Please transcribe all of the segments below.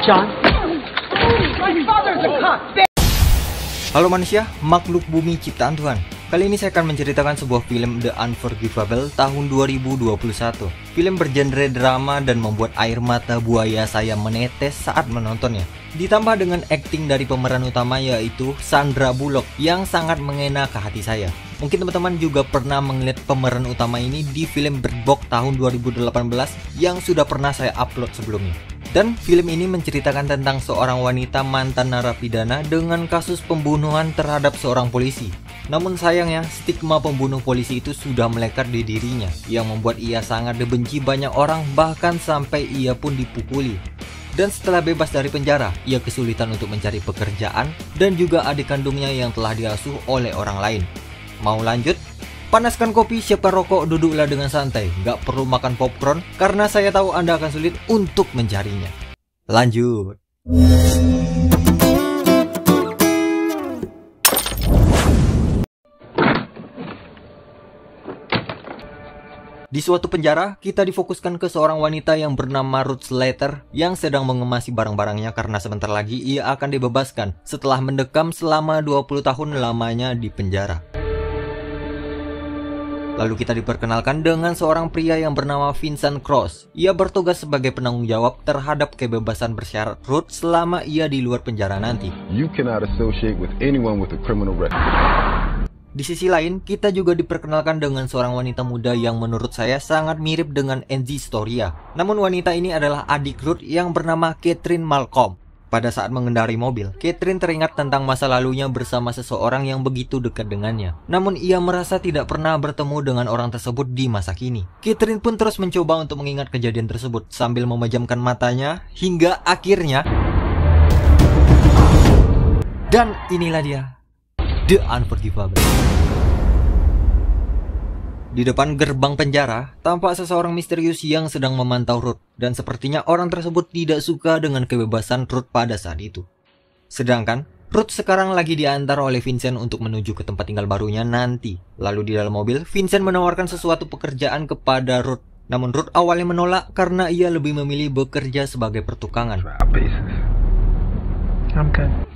Sean? Halo manusia, makhluk bumi ciptaan Tuhan. Kali ini saya akan menceritakan sebuah film The Unforgivable tahun 2021. Film bergenre drama dan membuat air mata buaya saya menetes saat menontonnya. Ditambah dengan akting dari pemeran utama yaitu Sandra Bullock yang sangat mengena ke hati saya. Mungkin teman-teman juga pernah melihat pemeran utama ini di film Bird Box tahun 2018 yang sudah pernah saya upload sebelumnya. Dan film ini menceritakan tentang seorang wanita mantan narapidana dengan kasus pembunuhan terhadap seorang polisi. Namun sayangnya, stigma pembunuh polisi itu sudah melekat di dirinya, yang membuat ia sangat dibenci banyak orang, bahkan sampai ia pun dipukuli. Dan setelah bebas dari penjara, ia kesulitan untuk mencari pekerjaan dan juga adik kandungnya yang telah diasuh oleh orang lain. Mau lanjut? Panaskan kopi, siapkan rokok, duduklah dengan santai. Gak perlu makan popcorn, karena saya tahu Anda akan sulit untuk mencarinya. Lanjut. Di suatu penjara, kita difokuskan ke seorang wanita yang bernama Ruth Slater yang sedang mengemasi barang-barangnya karena sebentar lagi ia akan dibebaskan setelah mendekam selama 20 tahun lamanya di penjara. Lalu kita diperkenalkan dengan seorang pria yang bernama Vincent Cross. Ia bertugas sebagai penanggung jawab terhadap kebebasan bersyarat Ruth selama ia di luar penjara nanti. You cannot associate with anyone with a criminal record. Di sisi lain, kita juga diperkenalkan dengan seorang wanita muda yang menurut saya sangat mirip dengan Angie Storia. Namun wanita ini adalah adik Ruth yang bernama Catherine Malcolm. Pada saat mengendarai mobil, Catherine teringat tentang masa lalunya bersama seseorang yang begitu dekat dengannya. Namun ia merasa tidak pernah bertemu dengan orang tersebut di masa kini. Catherine pun terus mencoba untuk mengingat kejadian tersebut sambil memejamkan matanya hingga akhirnya... Dan inilah dia, The Unforgivable. Di depan gerbang penjara, tampak seseorang misterius yang sedang memantau Ruth, dan sepertinya orang tersebut tidak suka dengan kebebasan Ruth pada saat itu. Sedangkan, Ruth sekarang lagi diantar oleh Vincent untuk menuju ke tempat tinggal barunya nanti. Lalu di dalam mobil, Vincent menawarkan sesuatu pekerjaan kepada Ruth. Namun Ruth awalnya menolak karena ia lebih memilih bekerja sebagai pertukangan.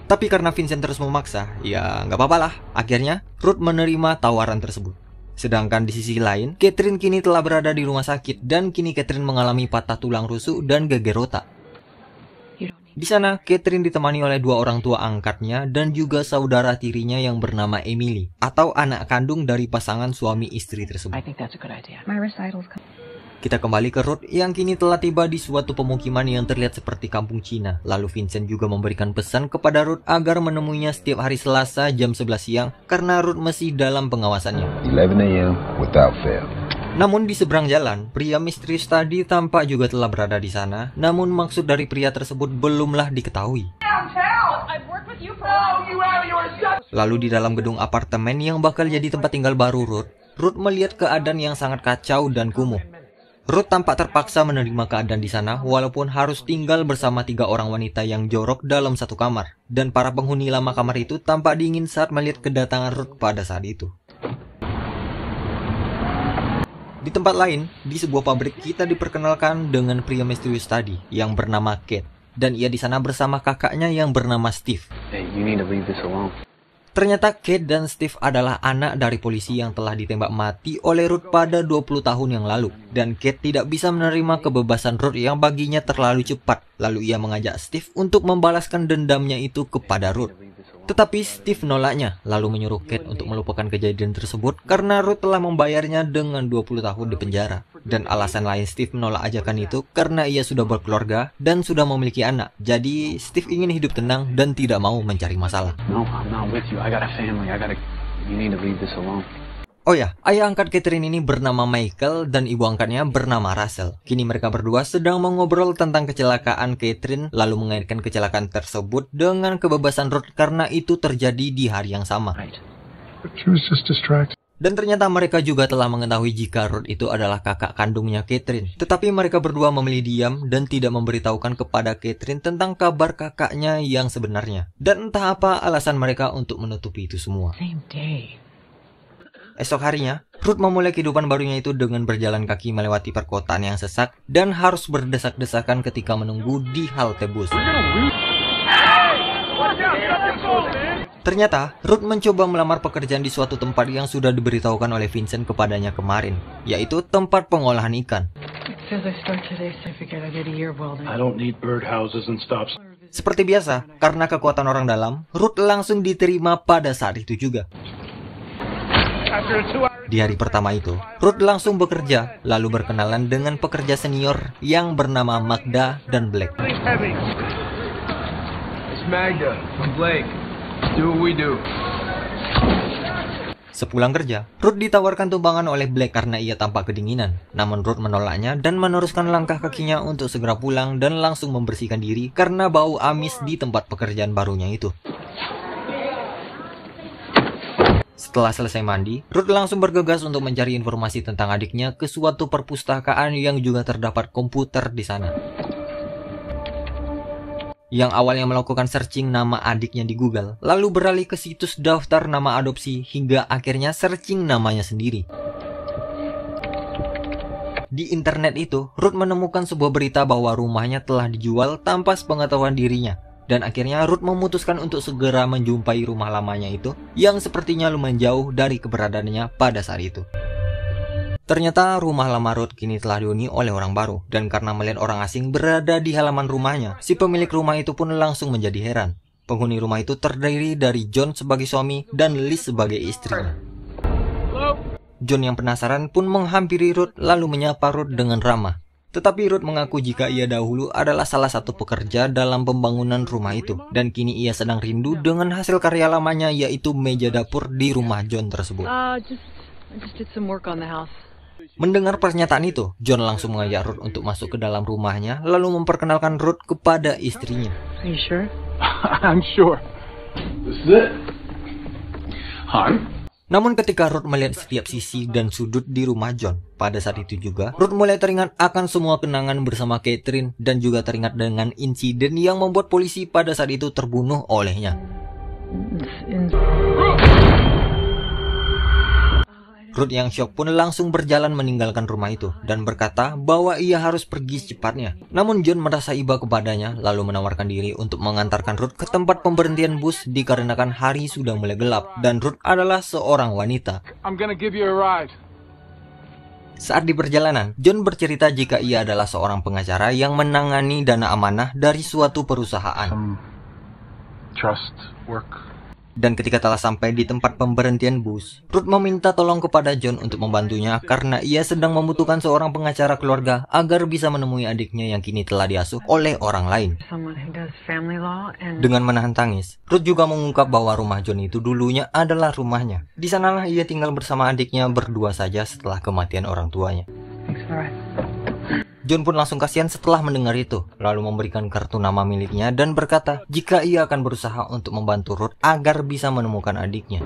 Tapi karena Vincent terus memaksa, ya nggak apa-apa lah. Akhirnya, Ruth menerima tawaran tersebut. Sedangkan di sisi lain, Catherine kini telah berada di rumah sakit dan kini Catherine mengalami patah tulang rusuk dan geger otak. Di sana, Catherine ditemani oleh dua orang tua angkatnya dan juga saudara tirinya yang bernama Emily, atau anak kandung dari pasangan suami istri tersebut. Kita kembali ke Ruth yang kini telah tiba di suatu pemukiman yang terlihat seperti kampung Cina. Lalu Vincent juga memberikan pesan kepada Ruth agar menemuinya setiap hari Selasa jam 11 siang karena Ruth masih dalam pengawasannya. 11 a.m. without fail. Namun di seberang jalan, pria misterius tadi tampak juga telah berada di sana. Namun maksud dari pria tersebut belumlah diketahui. Lalu di dalam gedung apartemen yang bakal jadi tempat tinggal baru Ruth melihat keadaan yang sangat kacau dan kumuh. Ruth tampak terpaksa menerima keadaan di sana walaupun harus tinggal bersama 3 orang wanita yang jorok dalam satu kamar. Dan para penghuni lama kamar itu tampak dingin saat melihat kedatangan Ruth pada saat itu. Di tempat lain, di sebuah pabrik kita diperkenalkan dengan pria misterius tadi yang bernama Kate. Dan ia di sana bersama kakaknya yang bernama Steve. Hey, you need to leave this alone. Ternyata Kate dan Steve adalah anak dari polisi yang telah ditembak mati oleh Ruth pada 20 tahun yang lalu. Dan Kate tidak bisa menerima kebebasan Ruth yang baginya terlalu cepat. Lalu ia mengajak Steve untuk membalaskan dendamnya itu kepada Ruth. Tetapi Steve menolaknya, lalu menyuruh Kate untuk melupakan kejadian tersebut karena Ruth telah membayarnya dengan 20 tahun di penjara. Dan alasan lain Steve menolak ajakan itu karena ia sudah berkeluarga dan sudah memiliki anak. Jadi Steve ingin hidup tenang dan tidak mau mencari masalah. No, I'm not with you. I got a family. You need to leave this alone. Oh ya, ayah angkat Catherine ini bernama Michael dan ibu angkatnya bernama Russell. Kini mereka berdua sedang mengobrol tentang kecelakaan Catherine, lalu mengaitkan kecelakaan tersebut dengan kebebasan Ruth karena itu terjadi di hari yang sama. Dan ternyata mereka juga telah mengetahui jika Ruth itu adalah kakak kandungnya Catherine. Tetapi mereka berdua memilih diam dan tidak memberitahukan kepada Catherine tentang kabar kakaknya yang sebenarnya. Dan entah apa alasan mereka untuk menutupi itu semua. Esok harinya, Ruth memulai kehidupan barunya itu dengan berjalan kaki melewati perkotaan yang sesak dan harus berdesak-desakan ketika menunggu di halte bus. Ternyata, Ruth mencoba melamar pekerjaan di suatu tempat yang sudah diberitahukan oleh Vincent kepadanya kemarin, yaitu tempat pengolahan ikan. Seperti biasa, karena kekuatan orang dalam, Ruth langsung diterima pada saat itu juga. Di hari pertama itu, Ruth langsung bekerja, lalu berkenalan dengan pekerja senior yang bernama Magda dan Blake. Magda, I'm Blake. Do what we do. Sepulang kerja, Ruth ditawarkan tumpangan oleh Blake karena ia tampak kedinginan. Namun Ruth menolaknya dan meneruskan langkah kakinya untuk segera pulang dan langsung membersihkan diri karena bau amis di tempat pekerjaan barunya itu. Setelah selesai mandi, Ruth langsung bergegas untuk mencari informasi tentang adiknya ke suatu perpustakaan yang juga terdapat komputer di sana. Yang awalnya melakukan searching nama adiknya di Google, lalu beralih ke situs daftar nama adopsi hingga akhirnya searching namanya sendiri. Di internet itu, Ruth menemukan sebuah berita bahwa rumahnya telah dijual tanpa sepengetahuan dirinya. Dan akhirnya Ruth memutuskan untuk segera menjumpai rumah lamanya itu yang sepertinya lumayan jauh dari keberadaannya pada saat itu. Ternyata rumah lama Ruth kini telah dihuni oleh orang baru, dan karena melihat orang asing berada di halaman rumahnya, si pemilik rumah itu pun langsung menjadi heran. Penghuni rumah itu terdiri dari John sebagai suami dan Liz sebagai istrinya. John yang penasaran pun menghampiri Ruth lalu menyapa Ruth dengan ramah. Tetapi Ruth mengaku jika ia dahulu adalah salah satu pekerja dalam pembangunan rumah itu, dan kini ia sedang rindu dengan hasil karya lamanya yaitu meja dapur di rumah John tersebut. Mendengar pernyataan itu, John langsung mengajak Ruth untuk masuk ke dalam rumahnya, lalu memperkenalkan Ruth kepada istrinya. Are you sure? I'm sure. This is it. Hi. Namun ketika Ruth melihat setiap sisi dan sudut di rumah John, pada saat itu juga, Ruth mulai teringat akan semua kenangan bersama Catherine dan juga teringat dengan insiden yang membuat polisi pada saat itu terbunuh olehnya. Ruth yang syok pun langsung berjalan meninggalkan rumah itu dan berkata bahwa ia harus pergi secepatnya. Namun John merasa iba kepadanya lalu menawarkan diri untuk mengantarkan Ruth ke tempat pemberhentian bus dikarenakan hari sudah mulai gelap dan Ruth adalah seorang wanita. Saat di perjalanan, John bercerita jika ia adalah seorang pengacara yang menangani dana amanah dari suatu perusahaan. Trust work. Dan ketika telah sampai di tempat pemberhentian bus, Ruth meminta tolong kepada John untuk membantunya karena ia sedang membutuhkan seorang pengacara keluarga agar bisa menemui adiknya yang kini telah diasuh oleh orang lain. Dengan menahan tangis, Ruth juga mengungkap bahwa rumah John itu dulunya adalah rumahnya. Di sanalah ia tinggal bersama adiknya berdua saja setelah kematian orang tuanya. John pun langsung kasihan setelah mendengar itu, lalu memberikan kartu nama miliknya dan berkata jika ia akan berusaha untuk membantu Ruth agar bisa menemukan adiknya.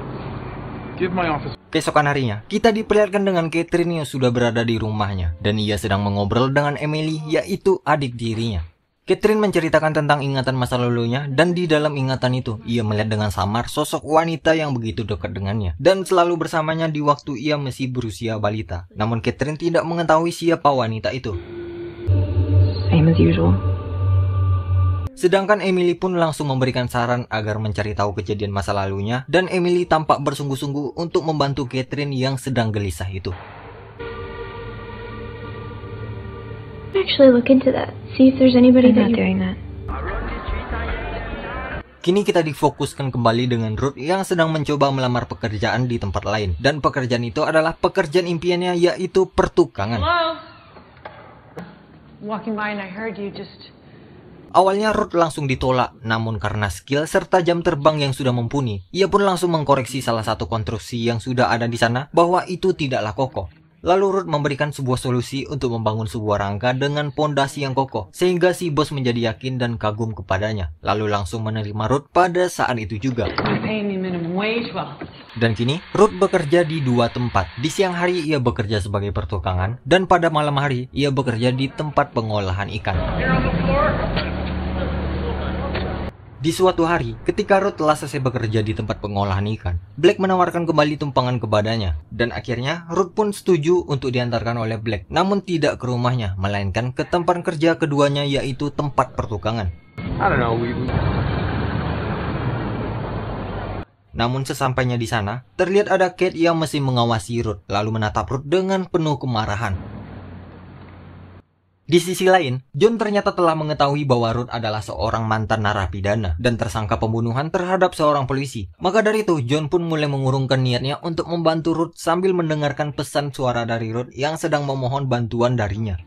Keesokan harinya, kita diperlihatkan dengan Catherine yang sudah berada di rumahnya, dan ia sedang mengobrol dengan Emily, yaitu adik tirinya. Catherine menceritakan tentang ingatan masa lalunya, dan di dalam ingatan itu, ia melihat dengan samar sosok wanita yang begitu dekat dengannya, dan selalu bersamanya di waktu ia masih berusia balita. Namun Catherine tidak mengetahui siapa wanita itu. Same as usual. Sedangkan Emily pun langsung memberikan saran agar mencari tahu kejadian masa lalunya, dan Emily tampak bersungguh-sungguh untuk membantu Catherine yang sedang gelisah itu. Actually look into that. See if there's anybody that doing that. Kini kita difokuskan kembali dengan Ruth yang sedang mencoba melamar pekerjaan di tempat lain, dan pekerjaan itu adalah pekerjaan impiannya yaitu pertukangan. Walking by and I heard you just... Awalnya Ruth langsung ditolak, namun karena skill serta jam terbang yang sudah mumpuni, ia pun langsung mengkoreksi salah satu konstruksi yang sudah ada di sana bahwa itu tidaklah kokoh. Lalu Ruth memberikan sebuah solusi untuk membangun sebuah rangka dengan pondasi yang kokoh, sehingga si bos menjadi yakin dan kagum kepadanya, lalu langsung menerima Ruth pada saat itu juga. Dan kini, Ruth bekerja di dua tempat. Di siang hari ia bekerja sebagai pertukangan, dan pada malam hari ia bekerja di tempat pengolahan ikan. Di suatu hari, ketika Ruth telah selesai bekerja di tempat pengolahan ikan, Black menawarkan kembali tumpangan kepadanya. Dan akhirnya, Ruth pun setuju untuk diantarkan oleh Black. Namun tidak ke rumahnya, melainkan ke tempat kerja keduanya, yaitu tempat pertukangan. Namun sesampainya di sana, terlihat ada Kate yang masih mengawasi Ruth, lalu menatap Ruth dengan penuh kemarahan. Di sisi lain, John ternyata telah mengetahui bahwa Ruth adalah seorang mantan narapidana dan tersangka pembunuhan terhadap seorang polisi. Maka dari itu, John pun mulai mengurungkan niatnya untuk membantu Ruth sambil mendengarkan pesan suara dari Ruth yang sedang memohon bantuan darinya.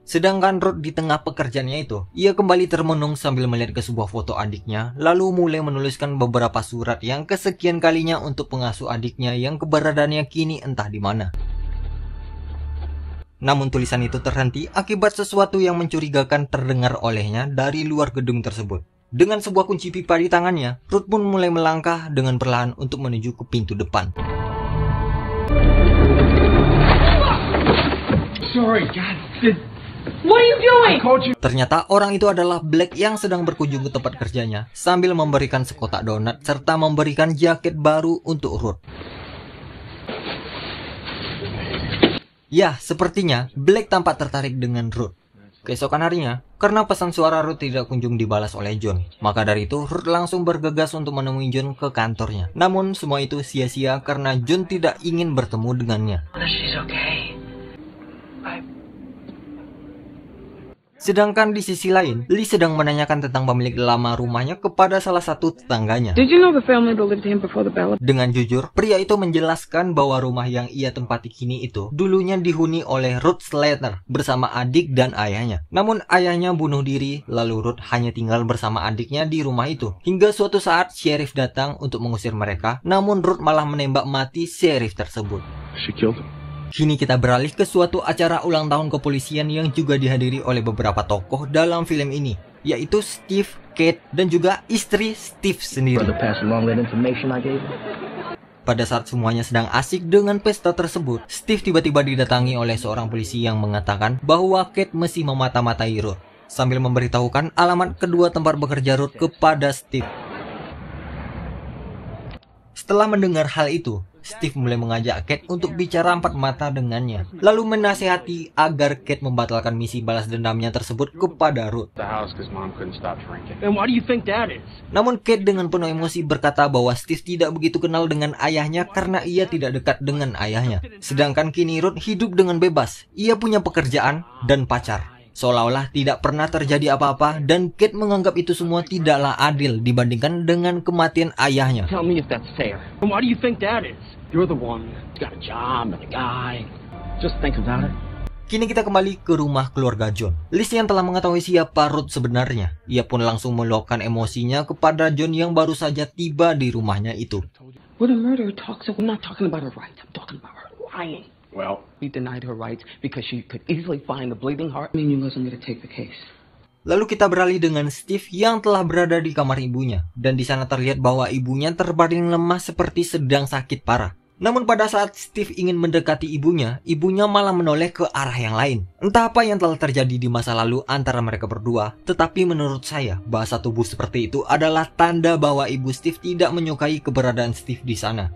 Sedangkan Ruth di tengah pekerjaannya itu, ia kembali termenung sambil melihat ke sebuah foto adiknya, lalu mulai menuliskan beberapa surat yang kesekian kalinya untuk pengasuh adiknya yang keberadaannya kini entah di mana. Namun tulisan itu terhenti akibat sesuatu yang mencurigakan terdengar olehnya dari luar gedung tersebut. Dengan sebuah kunci pipa di tangannya, Ruth pun mulai melangkah dengan perlahan untuk menuju ke pintu depan. Sorry, God. What are you doing? Ternyata orang itu adalah Black yang sedang berkunjung ke tempat kerjanya sambil memberikan sekotak donat serta memberikan jaket baru untuk Ruth. Ya, sepertinya Black tampak tertarik dengan Ruth. Keesokan harinya, karena pesan suara Ruth tidak kunjung dibalas oleh John, maka dari itu Ruth langsung bergegas untuk menemui John ke kantornya. Namun semua itu sia-sia karena John tidak ingin bertemu dengannya. Sedangkan di sisi lain, Lee sedang menanyakan tentang pemilik lama rumahnya kepada salah satu tetangganya. Dengan jujur, pria itu menjelaskan bahwa rumah yang ia tempati kini itu dulunya dihuni oleh Ruth Slater bersama adik dan ayahnya. Namun ayahnya bunuh diri, lalu Ruth hanya tinggal bersama adiknya di rumah itu. Hingga suatu saat sheriff datang untuk mengusir mereka, namun Ruth malah menembak mati sheriff tersebut. Kini kita beralih ke suatu acara ulang tahun kepolisian yang juga dihadiri oleh beberapa tokoh dalam film ini, yaitu Steve, Kate, dan juga istri Steve sendiri. Pada saat semuanya sedang asik dengan pesta tersebut, Steve tiba-tiba didatangi oleh seorang polisi yang mengatakan bahwa Kate masih memata-matai Ruth, sambil memberitahukan alamat kedua tempat bekerja Ruth kepada Steve. Setelah mendengar hal itu, Steve mulai mengajak Kate untuk bicara empat mata dengannya, lalu menasihati agar Kate membatalkan misi balas dendamnya tersebut kepada Ruth. Namun Kate dengan penuh emosi berkata bahwa Steve tidak begitu kenal dengan ayahnya karena ia tidak dekat dengan ayahnya. Sedangkan kini Ruth hidup dengan bebas, ia punya pekerjaan dan pacar. Seolah-olah tidak pernah terjadi apa-apa dan Kate menganggap itu semua tidaklah adil dibandingkan dengan kematian ayahnya. Kini kita kembali ke rumah keluarga John. Liz yang telah mengetahui siapa Ruth sebenarnya, ia pun langsung meluapkan emosinya kepada John yang baru saja tiba di rumahnya itu. Well, we denied her rights because she could easily find the bleeding heart. I mean, you wasn't going to take the case. Lalu kita beralih dengan Steve yang telah berada di kamar ibunya, dan di sana terlihat bahwa ibunya terbaring lemah seperti sedang sakit parah. Namun pada saat Steve ingin mendekati ibunya, ibunya malah menoleh ke arah yang lain. Entah apa yang telah terjadi di masa lalu antara mereka berdua, tetapi menurut saya, bahasa tubuh seperti itu adalah tanda bahwa ibu Steve tidak menyukai keberadaan Steve di sana.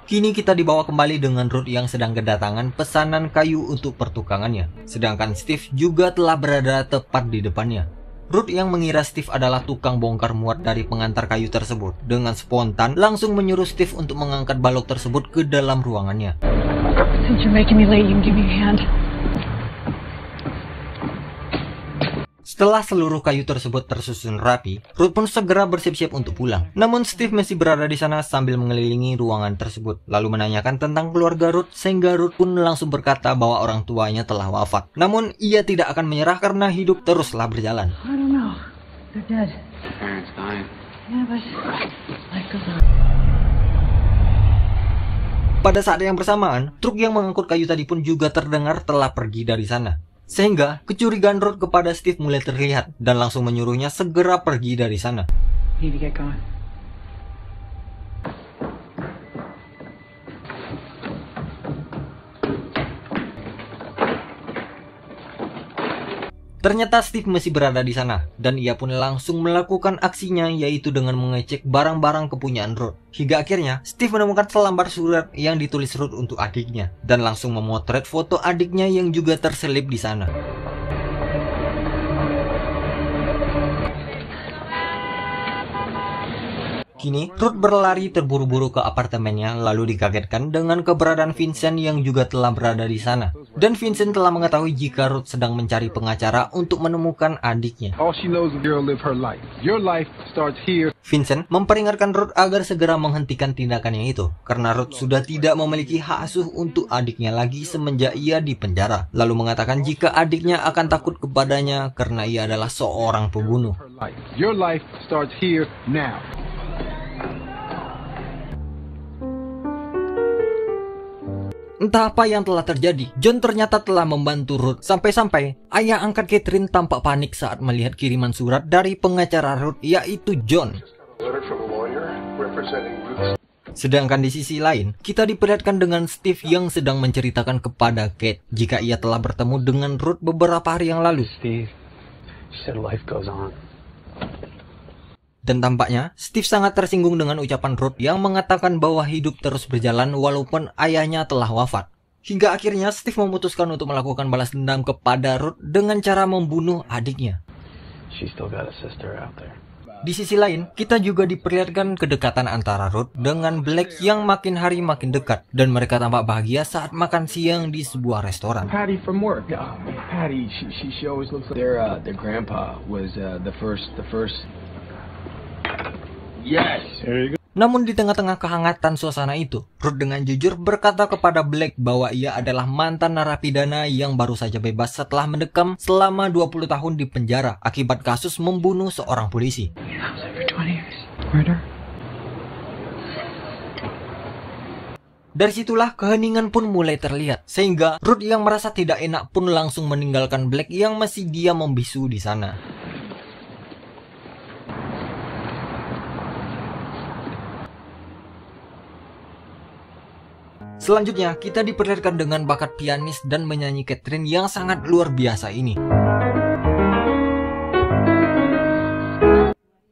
Kini kita dibawa kembali dengan Ruth yang sedang kedatangan pesanan kayu untuk pertukangannya. Sedangkan Steve juga telah berada tepat di depannya. Ruth yang mengira Steve adalah tukang bongkar muat dari pengantar kayu tersebut, dengan spontan langsung menyuruh Steve untuk mengangkat balok tersebut ke dalam ruangannya. Since you're making me late, you can give me a hand. Setelah seluruh kayu tersebut tersusun rapi, Ruth pun segera bersiap-siap untuk pulang. Namun Steve masih berada di sana sambil mengelilingi ruangan tersebut, lalu menanyakan tentang keluarga Ruth, sehingga Ruth pun langsung berkata bahwa orang tuanya telah wafat. Namun ia tidak akan menyerah karena hidup teruslah berjalan. I don't know. They're dead. parents dying. Yeah, but life goes on. Pada saat yang bersamaan, truk yang mengangkut kayu tadi pun juga terdengar telah pergi dari sana. Sehingga kecurigaan Ruth kepada Steve mulai terlihat dan langsung menyuruhnya segera pergi dari sana. Need to get going. Ternyata Steve masih berada di sana, dan ia pun langsung melakukan aksinya, yaitu dengan mengecek barang-barang kepunyaan Ruth. Hingga akhirnya, Steve menemukan selembar surat yang ditulis Ruth untuk adiknya, dan langsung memotret foto adiknya yang juga terselip di sana. Kini, Ruth berlari terburu-buru ke apartemennya, lalu dikagetkan dengan keberadaan Vincent yang juga telah berada di sana. Dan Vincent telah mengetahui jika Ruth sedang mencari pengacara untuk menemukan adiknya. All she knows is girl live her life. Your life starts here. Vincent memperingatkan Ruth agar segera menghentikan tindakannya itu, karena Ruth sudah tidak memiliki hak asuh untuk adiknya lagi semenjak ia di penjara. Lalu mengatakan jika adiknya akan takut kepadanya karena ia adalah seorang pembunuh. Your life starts here now. Entah apa yang telah terjadi, John ternyata telah membantu Ruth. Sampai-sampai ayah angkat Catherine tampak panik saat melihat kiriman surat dari pengacara Ruth, yaitu John. Sedangkan di sisi lain, kita diperlihatkan dengan Steve yang sedang menceritakan kepada Kate jika ia telah bertemu dengan Ruth beberapa hari yang lalu. Steve, she said life goes on. Dan tampaknya, Steve sangat tersinggung dengan ucapan Ruth yang mengatakan bahwa hidup terus berjalan walaupun ayahnya telah wafat. Hingga akhirnya Steve memutuskan untuk melakukan balas dendam kepada Ruth dengan cara membunuh adiknya. She still got a sister out there. Di sisi lain, kita juga diperlihatkan kedekatan antara Ruth dengan Black yang makin hari makin dekat. Dan mereka tampak bahagia saat makan siang di sebuah restoran. Patty from work. Patty, she always looks like their grandpa was the first. Yes. There you go. Namun di tengah-tengah kehangatan suasana itu, Ruth dengan jujur berkata kepada Black bahwa ia adalah mantan narapidana yang baru saja bebas setelah mendekam selama 20 tahun di penjara akibat kasus membunuh seorang polisi. Dari situlah keheningan pun mulai terlihat, sehingga Ruth yang merasa tidak enak pun langsung meninggalkan Black yang masih diam membisu di sana. Selanjutnya, kita diperlihatkan dengan bakat pianis dan menyanyi Catherine yang sangat luar biasa ini.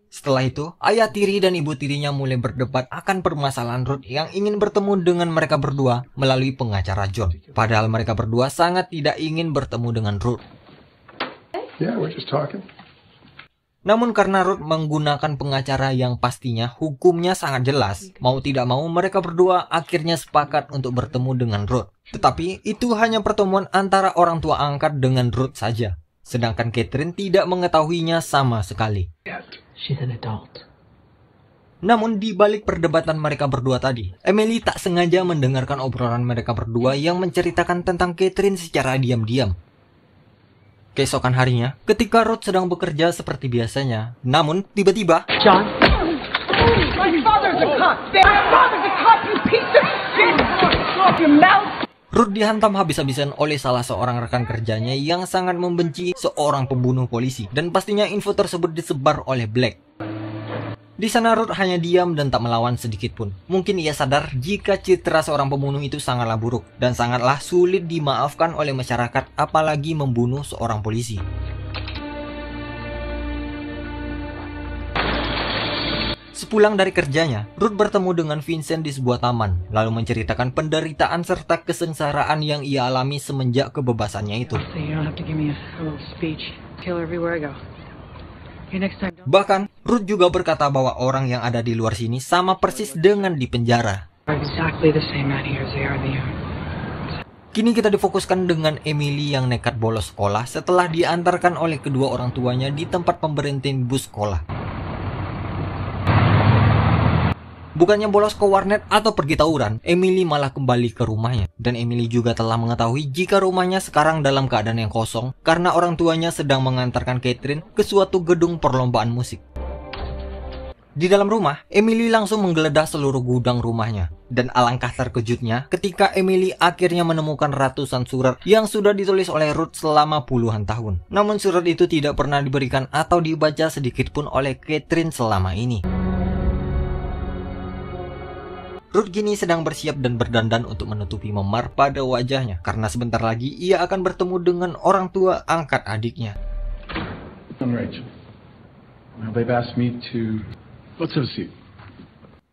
Setelah itu, ayah tiri dan ibu tirinya mulai berdebat akan permasalahan Ruth yang ingin bertemu dengan mereka berdua melalui pengacara John. Padahal mereka berdua sangat tidak ingin bertemu dengan Ruth. Yeah, we're just talking. Namun karena Ruth menggunakan pengacara yang pastinya hukumnya sangat jelas, mau tidak mau mereka berdua akhirnya sepakat untuk bertemu dengan Ruth. Tetapi itu hanya pertemuan antara orang tua angkat dengan Ruth saja. Sedangkan Catherine tidak mengetahuinya sama sekali. She's an adult. Namun di balik perdebatan mereka berdua tadi, Emily tak sengaja mendengarkan obrolan mereka berdua yang menceritakan tentang Catherine secara diam-diam. Keesokan harinya, ketika Ruth sedang bekerja seperti biasanya, namun tiba-tiba John? My father's a cop! My father's a cop, you piece of shit! Off your mouth! Ruth dihantam habis-habisan oleh salah seorang rekan kerjanya yang sangat membenci seorang pembunuh polisi. Dan pastinya info tersebut disebar oleh Black. Di sana Ruth hanya diam dan tak melawan sedikit pun. Mungkin ia sadar jika citra seorang pembunuh itu sangatlah buruk dan sangatlah sulit dimaafkan oleh masyarakat, apalagi membunuh seorang polisi. Sepulang dari kerjanya, Ruth bertemu dengan Vincent di sebuah taman, lalu menceritakan penderitaan serta kesengsaraan yang ia alami semenjak kebebasannya itu. So you don't have to give me a little speech. Kill everywhere I go. Okay, next time. Bahkan, Ruth juga berkata bahwa orang yang ada di luar sini sama persis dengan di penjara. Exactly the same out here as they are there. Kini kita difokuskan dengan Emily yang nekat bolos sekolah setelah diantarkan oleh kedua orang tuanya di tempat pemberhentian bus sekolah. Bukannya bolos ke warnet atau pergi tawuran, Emily malah kembali ke rumahnya. Dan Emily juga telah mengetahui jika rumahnya sekarang dalam keadaan yang kosong karena orang tuanya sedang mengantarkan Catherine ke suatu gedung perlombaan musik. Di dalam rumah, Emily langsung menggeledah seluruh gudang rumahnya. Dan alangkah terkejutnya ketika Emily akhirnya menemukan ratusan surat yang sudah ditulis oleh Ruth selama puluhan tahun. Namun surat itu tidak pernah diberikan atau dibaca sedikit pun oleh Catherine selama ini. Ruth kini sedang bersiap dan berdandan untuk menutupi memar pada wajahnya karena sebentar lagi ia akan bertemu dengan orang tua angkat adiknya. and Rachel. Now they've asked me to... Let's have a seat.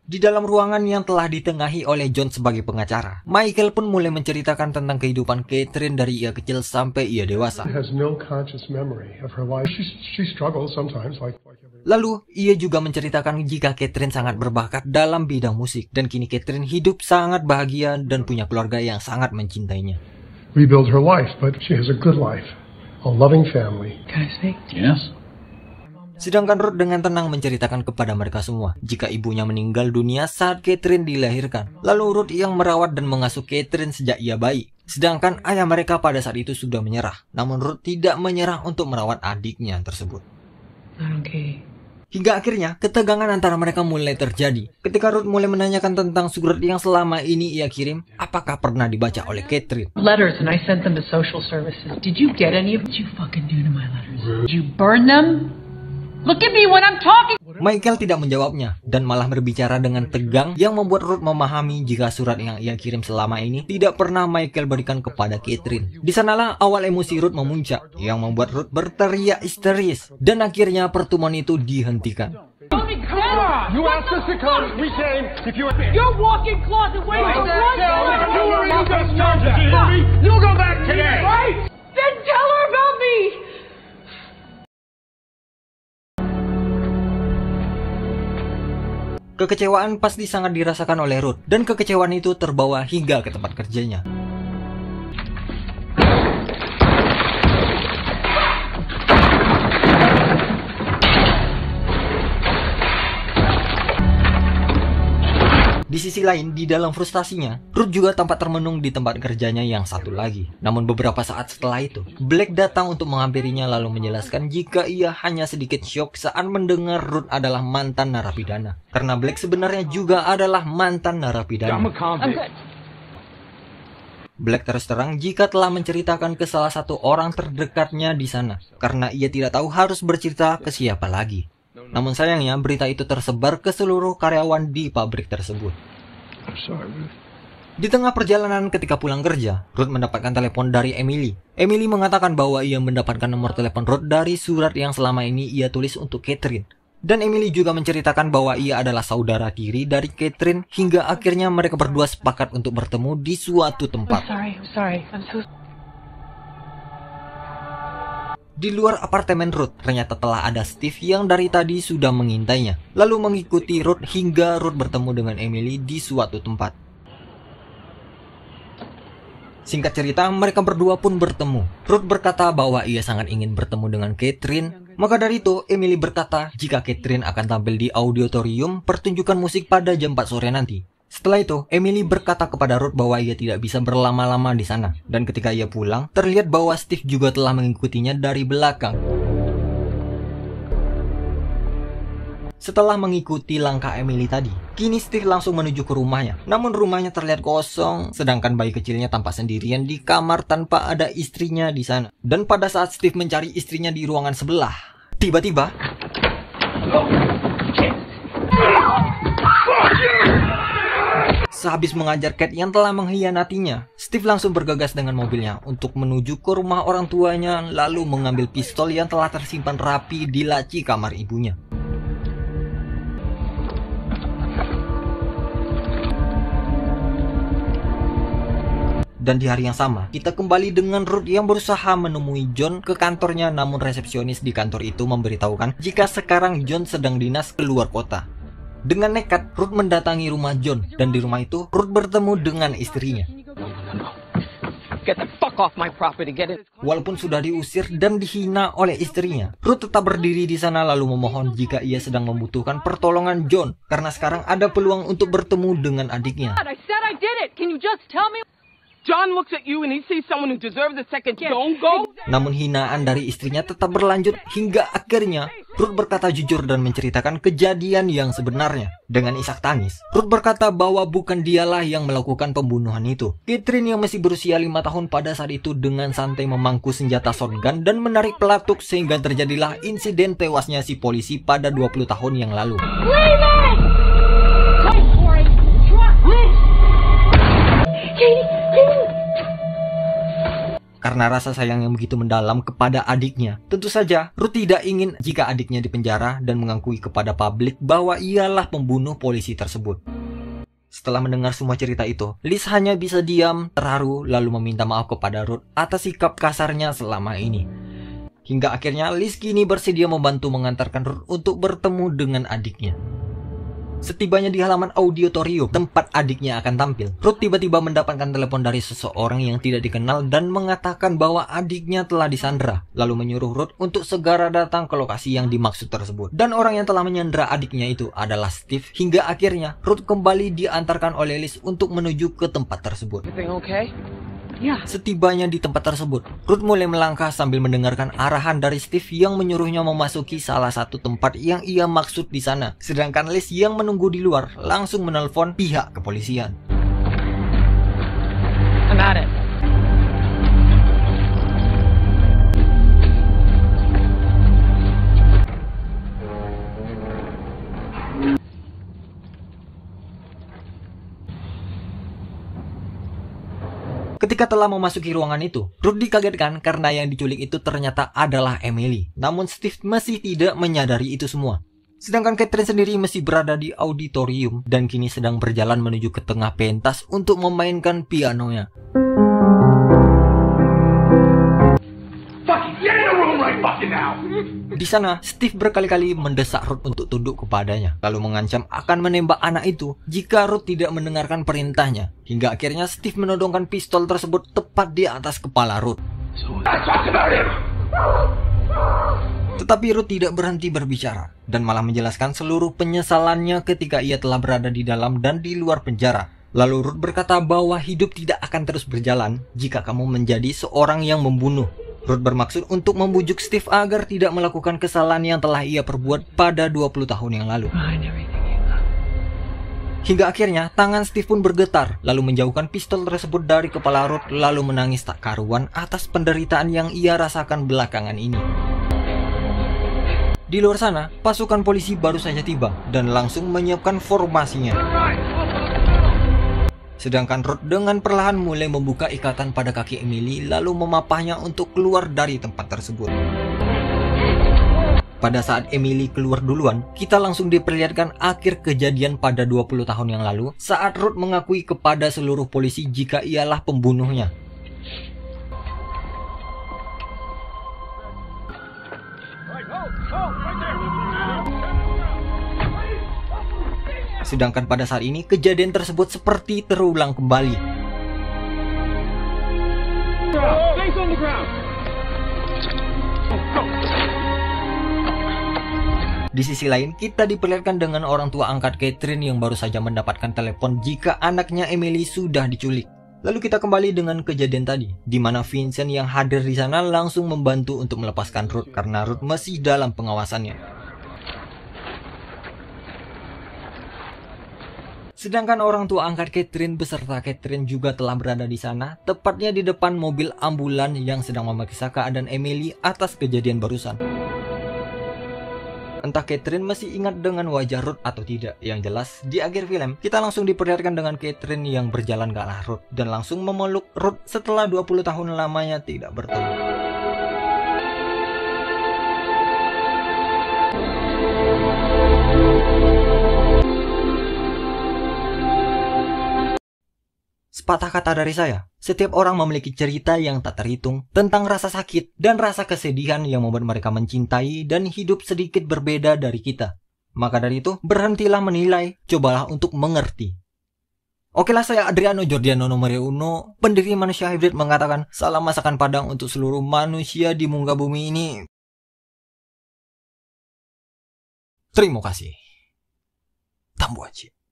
Di dalam ruangan yang telah ditengahi oleh John sebagai pengacara, Michael pun mulai menceritakan tentang kehidupan Catherine dari ia kecil sampai ia dewasa. Lalu, ia juga menceritakan jika Catherine sangat berbakat dalam bidang musik, dan kini Catherine hidup sangat bahagia dan punya keluarga yang sangat mencintainya. Rebuild her life, but she has a good life, a loving family. Can I speak? Yes? Sedangkan Ruth dengan tenang menceritakan kepada mereka semua jika ibunya meninggal dunia saat Catherine dilahirkan. Lalu Ruth yang merawat dan mengasuh Catherine sejak ia bayi. Sedangkan ayah mereka pada saat itu sudah menyerah. Namun Ruth tidak menyerah untuk merawat adiknya tersebut. Hingga akhirnya ketegangan antara mereka mulai terjadi. Ketika Ruth mulai menanyakan tentang surat yang selama ini ia kirim, apakah pernah dibaca oleh Catherine. Letters and I sent them to social services. Did you get any of what you fucking do to my letters? Did you burn them? Look at me when I'm talking. Michael tidak menjawabnya dan malah berbicara dengan tegang yang membuat Ruth memahami jika surat yang ia kirim selama ini tidak pernah Michael berikan kepada Catherine. Di sanalah awal emosi Ruth memuncak yang membuat Ruth berteriak histeris dan akhirnya pertemuan itu dihentikan. You asked us to come, we came. If you're walking closet waiting for you'll go back today. Right? Then tell her about me. Kekecewaan pasti sangat dirasakan oleh Ruth, dan kekecewaan itu terbawa hingga ke tempat kerjanya. Di sisi lain, di dalam frustasinya, Ruth juga tampak termenung di tempat kerjanya yang satu lagi. Namun beberapa saat setelah itu, Black datang untuk menghampirinya lalu menjelaskan jika ia hanya sedikit syok saat mendengar Ruth adalah mantan narapidana. Karena Black sebenarnya juga adalah mantan narapidana. Black terus terang jika telah menceritakan ke salah satu orang terdekatnya di sana, karena ia tidak tahu harus bercerita ke siapa lagi. Namun sayangnya berita itu tersebar ke seluruh karyawan di pabrik tersebut. Di tengah perjalanan ketika pulang kerja, Ruth mendapatkan telepon dari Emily. Emily mengatakan bahwa ia mendapatkan nomor telepon Ruth dari surat yang selama ini ia tulis untuk Catherine. Dan Emily juga menceritakan bahwa ia adalah saudara tiri dari Catherine hingga akhirnya mereka berdua sepakat untuk bertemu di suatu tempat. Di luar apartemen Ruth, ternyata telah ada Steve yang dari tadi sudah mengintainya, lalu mengikuti Ruth hingga Ruth bertemu dengan Emily di suatu tempat. Singkat cerita, mereka berdua pun bertemu. Ruth berkata bahwa ia sangat ingin bertemu dengan Catherine. Maka dari itu, Emily berkata jika Catherine akan tampil di auditorium pertunjukan musik pada jam 4 sore nanti. Setelah itu, Emily berkata kepada Ruth bahwa ia tidak bisa berlama-lama di sana. Dan ketika ia pulang, terlihat bahwa Steve juga telah mengikutinya dari belakang. Setelah mengikuti langkah Emily tadi, kini Steve langsung menuju ke rumahnya. Namun rumahnya terlihat kosong, sedangkan bayi kecilnya tampak sendirian di kamar tanpa ada istrinya di sana. Dan pada saat Steve mencari istrinya di ruangan sebelah, tiba-tiba... Sehabis mengajar Cat yang telah mengkhianatinya, Steve langsung bergegas dengan mobilnya untuk menuju ke rumah orang tuanya lalu mengambil pistol yang telah tersimpan rapi di laci kamar ibunya. Dan di hari yang sama, kita kembali dengan Ruth yang berusaha menemui John ke kantornya, namun resepsionis di kantor itu memberitahukan jika sekarang John sedang dinas keluar kota. Dengan nekat, Ruth mendatangi rumah John, dan di rumah itu, Ruth bertemu dengan istrinya. Walaupun sudah diusir dan dihina oleh istrinya, Ruth tetap berdiri di sana lalu memohon jika ia sedang membutuhkan pertolongan John, karena sekarang ada peluang untuk bertemu dengan adiknya. John looks at you and he sees someone who deserves a second. Don't go. Namun hinaan dari istrinya tetap berlanjut hingga akhirnya Ruth berkata jujur dan menceritakan kejadian yang sebenarnya. Dengan isak tangis, Ruth berkata bahwa bukan dialah yang melakukan pembunuhan itu. Catherine yang masih berusia 5 tahun pada saat itu dengan santai memangku senjata shotgun dan menarik pelatuk sehingga terjadilah insiden tewasnya si polisi pada 20 tahun yang lalu. Karena rasa sayang yang begitu mendalam kepada adiknya, tentu saja Ruth tidak ingin jika adiknya dipenjara dan mengakui kepada publik bahwa ialah pembunuh polisi tersebut. Setelah mendengar semua cerita itu, Liz hanya bisa diam, terharu, lalu meminta maaf kepada Ruth atas sikap kasarnya selama ini. Hingga akhirnya Liz kini bersedia membantu mengantarkan Ruth untuk bertemu dengan adiknya. Setibanya di halaman auditorium tempat adiknya akan tampil, Ruth tiba-tiba mendapatkan telepon dari seseorang yang tidak dikenal dan mengatakan bahwa adiknya telah disandra, lalu menyuruh Ruth untuk segera datang ke lokasi yang dimaksud tersebut. Dan orang yang telah menyandra adiknya itu adalah Steve. Hingga akhirnya Ruth kembali diantarkan oleh Liz untuk menuju ke tempat tersebut. Setibanya di tempat tersebut, Ruth mulai melangkah sambil mendengarkan arahan dari Steve yang menyuruhnya memasuki salah satu tempat yang ia maksud di sana. Sedangkan Liz yang menunggu di luar langsung menelpon pihak kepolisian. I'm at it. Ketika telah memasuki ruangan itu, Ruth dikagetkan karena yang diculik itu ternyata adalah Emily. Namun Steve masih tidak menyadari itu semua. Sedangkan Catherine sendiri masih berada di auditorium dan kini sedang berjalan menuju ke tengah pentas untuk memainkan pianonya. Di sana, Steve berkali-kali mendesak Ruth untuk tunduk kepadanya, lalu mengancam akan menembak anak itu jika Ruth tidak mendengarkan perintahnya. Hingga akhirnya Steve menodongkan pistol tersebut tepat di atas kepala Ruth. Tetapi Ruth tidak berhenti berbicara dan malah menjelaskan seluruh penyesalannya ketika ia telah berada di dalam dan di luar penjara. Lalu Ruth berkata bahwa hidup tidak akan terus berjalan jika kamu menjadi seorang yang membunuh. Ruth bermaksud untuk membujuk Steve agar tidak melakukan kesalahan yang telah ia perbuat pada 20 tahun yang lalu. Hingga akhirnya tangan Steve pun bergetar, lalu menjauhkan pistol tersebut dari kepala Ruth, lalu menangis tak karuan atas penderitaan yang ia rasakan belakangan ini. Di luar sana, pasukan polisi baru saja tiba dan langsung menyiapkan formasinya. Sedangkan Ruth dengan perlahan mulai membuka ikatan pada kaki Emily lalu memapahnya untuk keluar dari tempat tersebut. Pada saat Emily keluar duluan, kita langsung diperlihatkan akhir kejadian pada 20 tahun yang lalu saat Ruth mengakui kepada seluruh polisi jika ialah pembunuhnya. Sedangkan pada saat ini kejadian tersebut seperti terulang kembali. Di sisi lain, kita diperlihatkan dengan orang tua angkat Catherine yang baru saja mendapatkan telepon jika anaknya Emily sudah diculik. Lalu kita kembali dengan kejadian tadi, di mana Vincent yang hadir di sana langsung membantu untuk melepaskan Ruth karena Ruth masih dalam pengawasannya. Sedangkan orang tua angkat Catherine beserta Catherine juga telah berada di sana, tepatnya di depan mobil ambulan yang sedang memeriksa keadaan Emily atas kejadian barusan. Entah Catherine masih ingat dengan wajah Ruth atau tidak. Yang jelas, di akhir film, kita langsung diperlihatkan dengan Catherine yang berjalan ke arah Ruth dan langsung memeluk Ruth setelah 20 tahun lamanya tidak bertemu. Sepatah kata dari saya, setiap orang memiliki cerita yang tak terhitung tentang rasa sakit dan rasa kesedihan yang membuat mereka mencintai dan hidup sedikit berbeda dari kita. Maka dari itu, berhentilah menilai, cobalah untuk mengerti. Okelah, saya Adriano Jordiano nomor 1, pendiri Manusia Hybrid mengatakan, salam masakan Padang untuk seluruh manusia di muka bumi ini. Terima kasih. Tambuaci.